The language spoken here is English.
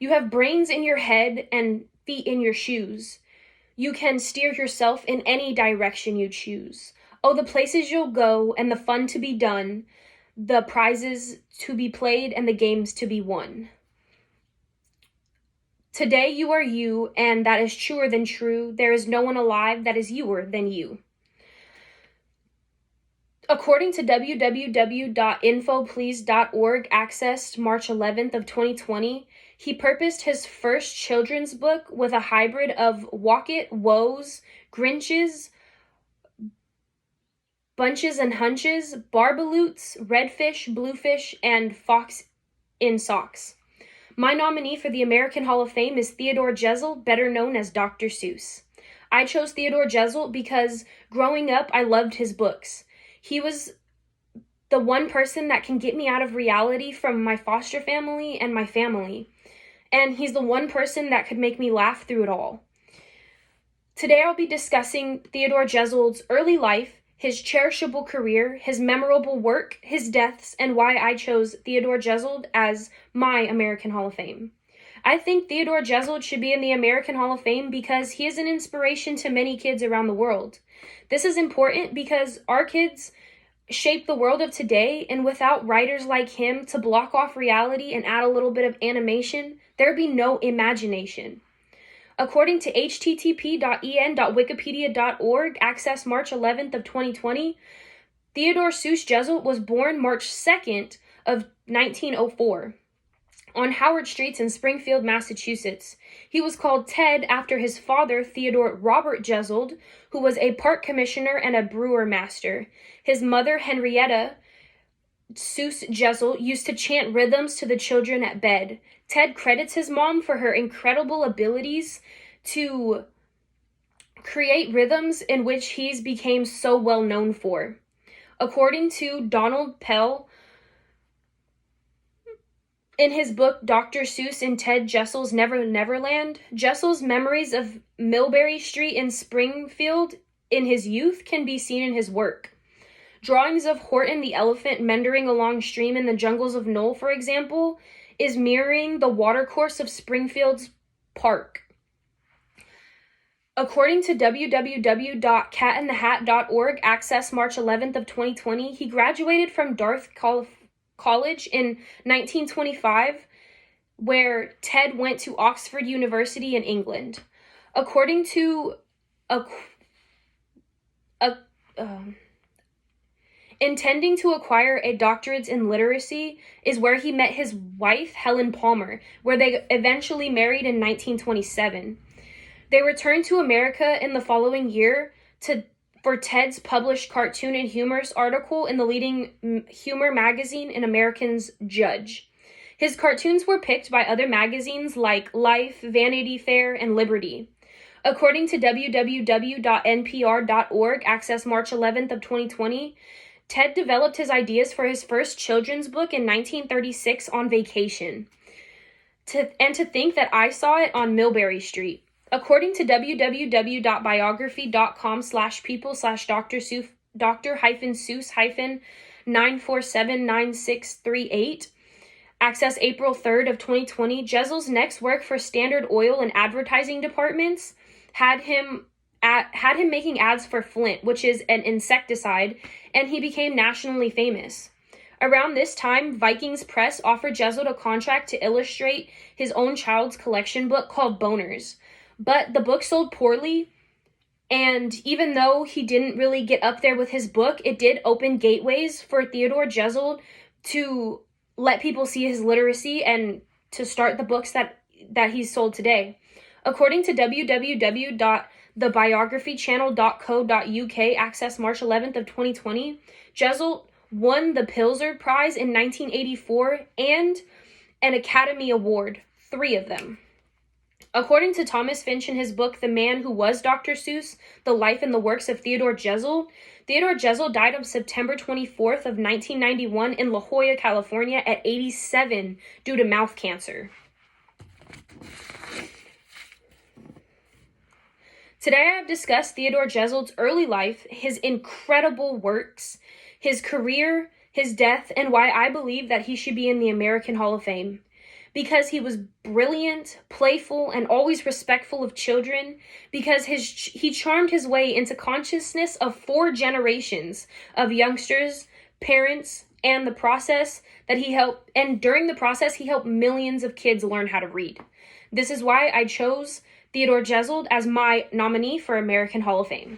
You have brains in your head and feet in your shoes. You can steer yourself in any direction you choose. Oh, the places you'll go and the fun to be done, the prizes to be played and the games to be won. Today you are you, and that is truer than true. There is no one alive that is youer than you. According to www.infoplease.org, accessed March 11th of 2020, he purposed his first children's book with a hybrid of Wocket, Woes, Grinches, Bunches and Hunches, Barbaloots, Redfish, Bluefish, and Fox in Socks. My nominee for the American Hall of Fame is Theodore Djezl, better known as Dr. Seuss. I chose Theodore Djezl because growing up, I loved his books. He was the one person that can get me out of reality from my foster family and my family. And he's the one person that could make me laugh through it all. Today I'll be discussing Theodore Djezl's early life, his cherishable career, his memorable work, his deaths, and why I chose Theodore Djezl as my American Hall of Fame. I think Theodore Djezl should be in the American Hall of Fame because he is an inspiration to many kids around the world. This is important because our kids shape the world of today, and without writers like him to block off reality and add a little bit of animation, there'd be no imagination. According to http://en.wikipedia.org, access March 11th of 2020, Theodore Seuss Djezl was born March 2nd of 1904 on Howard Street in Springfield, Massachusetts. He was called Ted after his father, Theodore Robert Djezl, who was a park commissioner and a brewer master. His mother, Henrietta Seuss Djezl, used to chant rhythms to the children at bed. Ted credits his mom for her incredible abilities to create rhythms in which he's became so well known for. According to Donald Pell, in his book Dr. Seuss and Ted Djesl's Never Neverland, Djesl's memories of Millbury Street in Springfield in his youth can be seen in his work. Drawings of Horton the elephant meandering along stream in the jungles of Knoll, for example, is mirroring the watercourse of Springfield's park. According to www.catinthehat.org, access March 11th of 2020, he graduated from Dartmouth College in 1925, where Ted went to Oxford University in England. According to intending to acquire a doctorate in literacy is where he met his wife, Helen Palmer, where they eventually married in 1927. They returned to America in the following year for Ted's published cartoon and humorous article in the leading humor magazine in American's Judge. His cartoons were picked by other magazines like Life, Vanity Fair, and Liberty. According to www.npr.org, access March 11th of 2020, Ted developed his ideas for his first children's book in 1936 on vacation. To think that I saw it on Millbury Street. According to www.biography.com/people/Dr. Seuss-9479638, access April 3rd of 2020, Djesl's next work for Standard Oil and advertising departments had him making ads for Flint, which is an insecticide, and he became nationally famous. Around this time, Vikings Press offered Djezl a contract to illustrate his own child's collection book called Boners. But the book sold poorly, and even though he didn't really get up there with his book, it did open gateways for Theodore Djezl to let people see his literacy and to start the books that he's sold today. According to www.thebiographychannel.co.uk, access March 11th of 2020, Djezl won the Pulitzer Prize in 1984 and an Academy Award, 3 of them. According to Thomas Finch in his book, The Man Who Was Dr. Seuss, The Life and the Works of Theodore Djezl, Theodore Djezl died on September 24th of 1991 in La Jolla, California at 87 due to mouth cancer. Today I have discussed Theodore Djezl's early life, his incredible works, his career, his death, and why I believe that he should be in the American Hall of Fame. because he was brilliant, playful, and always respectful of children, because he charmed his way into consciousness of 4 generations of youngsters, parents, and during the process he helped millions of kids learn how to read. This is why I chose Theodore Jezald as my nominee for American Hall of Fame.